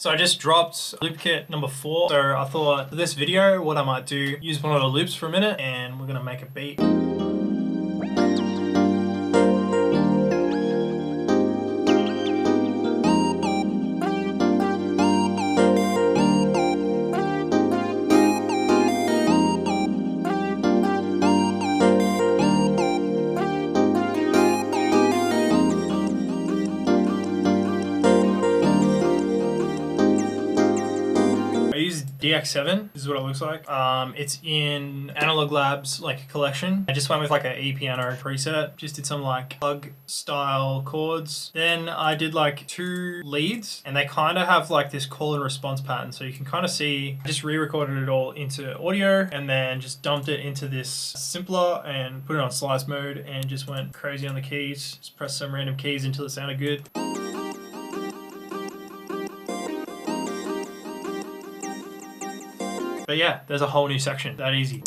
So I just dropped loop kit number 4. So I thought for this video, what I might do, use one of the loops for a minute and we're gonna make a beat. I use DX7, this is what it looks like. It's in Analog Labs like collection. I just went with like an E-piano preset. Just did some like plug style chords. Then I did like 2 leads and they kind of have like this call and response pattern. So you can kind of see, I just re-recorded it all into audio and then just dumped it into this simpler and put it on slice mode and just went crazy on the keys. Just pressed some random keys until it sounded good. But yeah, there's a whole new section, that easy.